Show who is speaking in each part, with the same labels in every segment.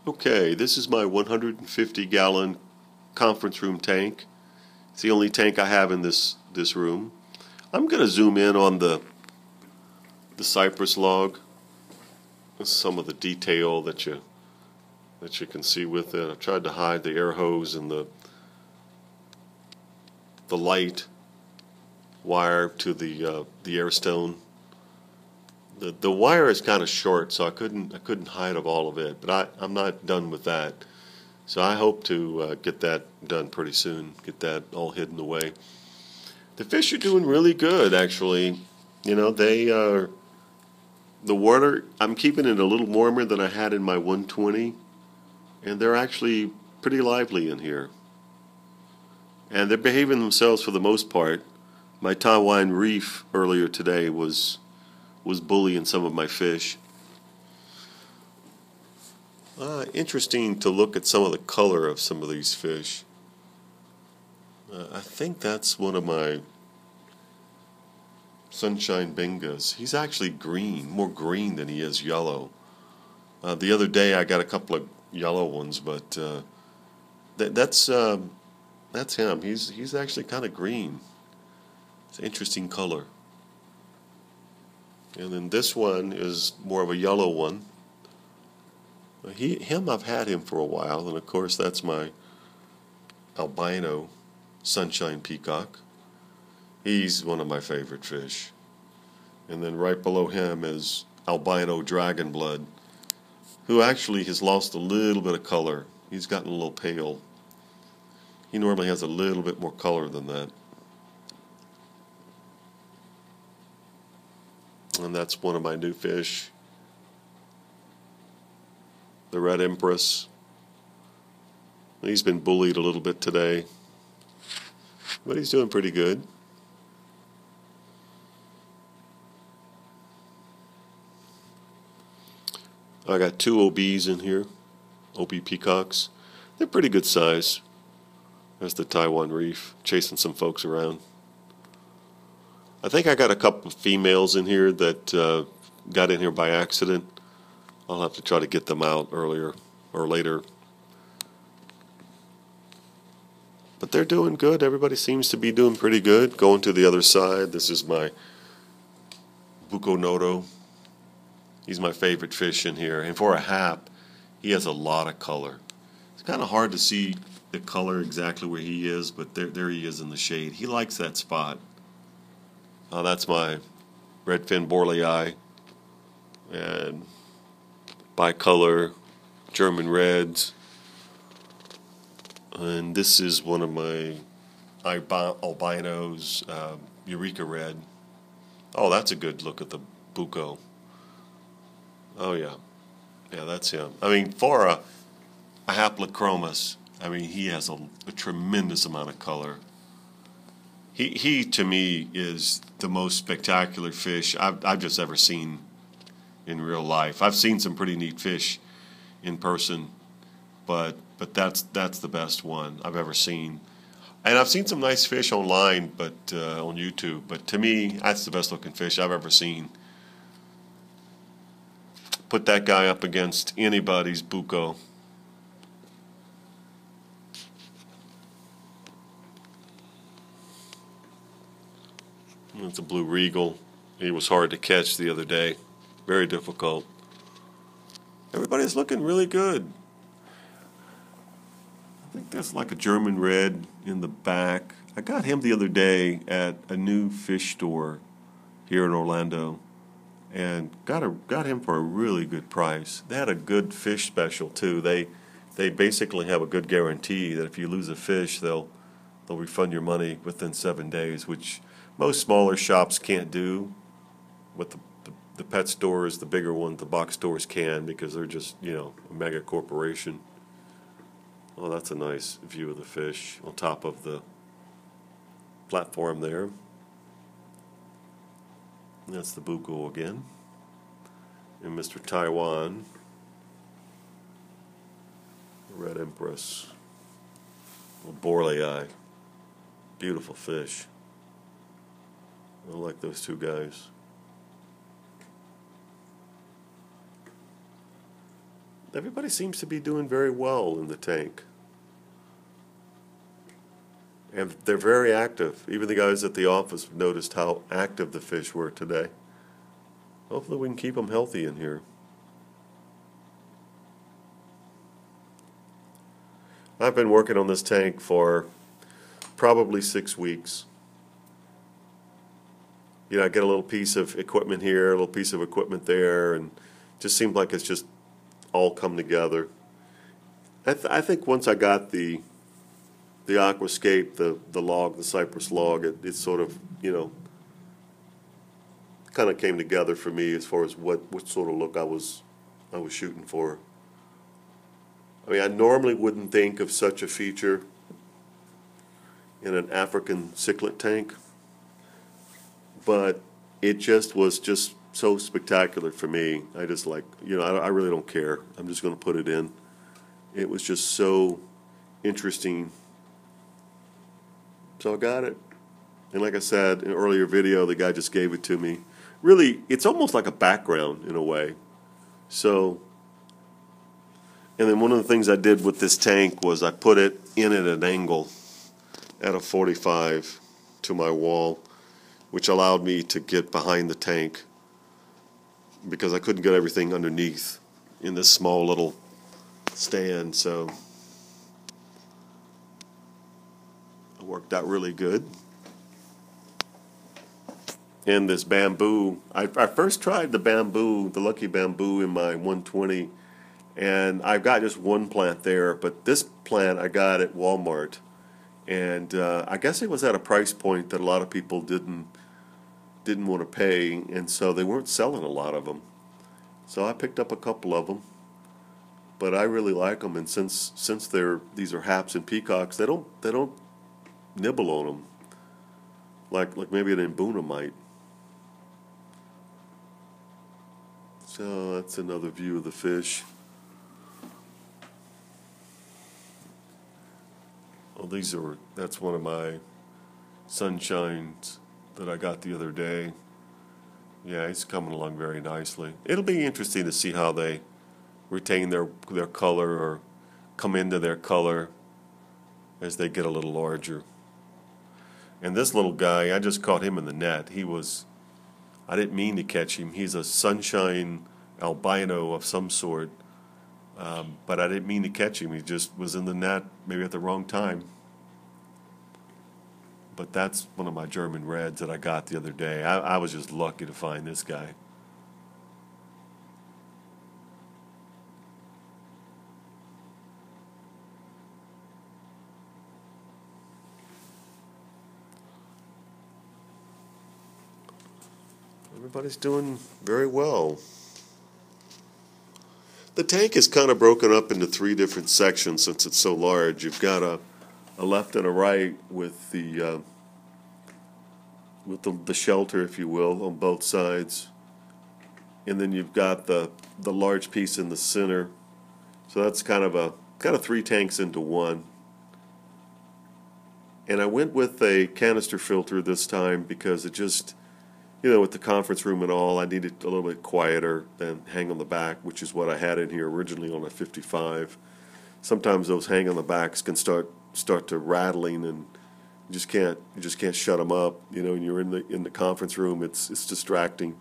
Speaker 1: Okay, this is my 150-gallon conference room tank. It's the only tank I have in this room. I'm going to zoom in on the cypress log. Some of the detail that you can see with it. I've tried to hide the air hose and the light wire to the air stone. The wire is kind of short, so I couldn't hide all of it. But I'm not done with that, so I hope to get that done pretty soon. Get that all hidden away. The fish are doing really good, actually. You know, they are. The water, I'm keeping it a little warmer than I had in my 120, and they're actually pretty lively in here. And they're behaving themselves for the most part. My Taiwan reef earlier today was bullying some of my fish. Interesting to look at some of the color of some of these fish. I think that's one of my sunshine bengas. He's actually green, more green than he is yellow. The other day I got a couple of yellow ones, but that's him. He's actually kind of green. It's an interesting color. And then this one is more of a yellow one. I've had him for a while, and of course that's my albino sunshine peacock. He's one of my favorite fish. And then right below him is albino dragon blood, who actually has lost a little bit of color. He's gotten a little pale. He normally has a little bit more color than that. And that's one of my new fish, the red empress. He's been bullied a little bit today, but he's doing pretty good. I got two OBs in here, OB peacocks. They're pretty good size. There's the Taiwan reef, chasing some folks around. I think I got a couple of females in here that got in here by accident. I'll have to try to get them out earlier or later. But they're doing good. Everybody seems to be doing pretty good. Going to the other side. This is my Bukonodo. He's my favorite fish in here. And for a hap, he has a lot of color. It's kind of hard to see the color exactly where he is, but there he is in the shade. He likes that spot. That's my redfin borlei and bicolor German reds. And this is one of my albinos, Eureka red. Oh, that's a good look at the buco. Oh yeah, that's him. I mean, for a haplochromis, I mean, he has a tremendous amount of color. He to me is the most spectacular fish I've just ever seen in real life. I've seen some pretty neat fish in person, but that's the best one I've ever seen. And I've seen some nice fish online, but on YouTube. But to me, that's the best looking fish I've ever seen. Put that guy up against anybody's buco. That's a blue regal. He was hard to catch the other day. Very difficult. Everybody's looking really good. I think that's like a German red in the back. I got him the other day at a new fish store here in Orlando, and got him for a really good price. They had a good fish special too. They basically have a good guarantee that if you lose a fish, they'll refund your money within 7 days, which most smaller shops can't do. What the pet stores, the bigger ones, the box stores can, because they're just, you know, a mega corporation. Oh, that's a nice view of the fish on top of the platform there. That's the buco again. And Mr. Taiwan, red empress, borlei, beautiful fish. I like those two guys. everybody seems to be doing very well in the tank. And they're very active. Even the guys at the office noticed how active the fish were today. Hopefully we can keep them healthy in here. I've been working on this tank for probably 6 weeks. You know, I get a little piece of equipment here, a little piece of equipment there, and it just seems like it's just all come together. I think once I got the aquascape, the log, the cypress log, it sort of, you know, kind of came together for me as far as what sort of look I was shooting for. I mean, I normally wouldn't think of such a feature in an African cichlid tank, but it just was just so spectacular for me. I just like, you know, I really don't care. I'm just going to put it in. It was just so interesting. So I got it. And like I said in an earlier video, the guy just gave it to me. Really, it's almost like a background in a way. So, and then one of the things I did with this tank was I put it in at an angle at a 45 to my wall, which allowed me to get behind the tank because I couldn't get everything underneath in this small little stand. So it worked out really good. And this bamboo, I first tried the bamboo, the Lucky Bamboo in my 120, and I've got just one plant there, but this plant I got at Walmart, and I guess it was at a price point that a lot of people didn't want to pay, and so they weren't selling a lot of them. So I picked up a couple of them, but I really like them, and since these are haps and peacocks, they don't nibble on them like maybe an Mbuna might. So that's another view of the fish. Oh, that's one of my sunshines that I got the other day. Yeah, he's coming along very nicely. It'll be interesting to see how they retain their color or come into their color as they get a little larger. And this little guy, I just caught him in the net. I didn't mean to catch him. He's a sunshine albino of some sort, but I didn't mean to catch him. He just was in the net, maybe at the wrong time. But that's one of my German reds that I got the other day. I was just lucky to find this guy. Everybody's doing very well. The tank is kind of broken up into 3 different sections since it's so large. You've got a left and a right with the shelter, if you will, on both sides, and then you've got the large piece in the center. So that's kind of 3 tanks into one. And I went with a canister filter this time because it just, you know, with the conference room and all, I needed a little bit quieter than hang on the back, which is what I had in here originally on a 55. Sometimes those hang on the backs can start to rattling, and you just can't shut them up. You know, when you're in the conference room, it's distracting.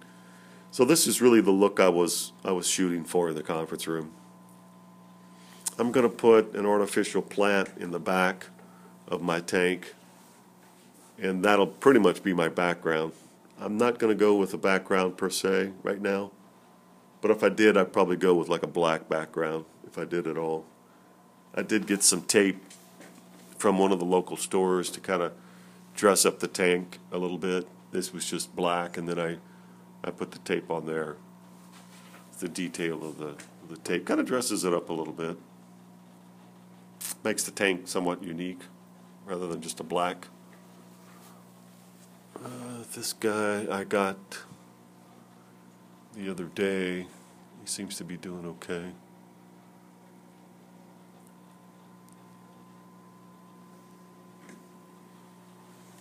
Speaker 1: So this is really the look I was shooting for in the conference room. I'm going to put an artificial plant in the back of my tank, and that'll pretty much be my background. I'm not going to go with a background per se right now, but if I did, I'd probably go with like a black background if I did at all. I did get some tape from one of the local stores to kind of dress up the tank a little bit. This was just black, and then I put the tape on there. The detail of the tape kind of dresses it up a little bit. Makes the tank somewhat unique rather than just a black. This guy I got the other day, he seems to be doing okay.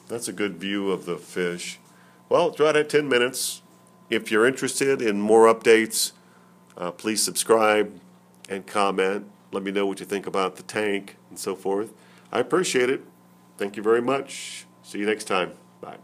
Speaker 1: That's a good view of the fish. Well, it's right at 10 minutes. If you're interested in more updates, please subscribe, and comment. Let me know what you think about the tank and so forth. I appreciate it. Thank you very much. See you next time. Bye.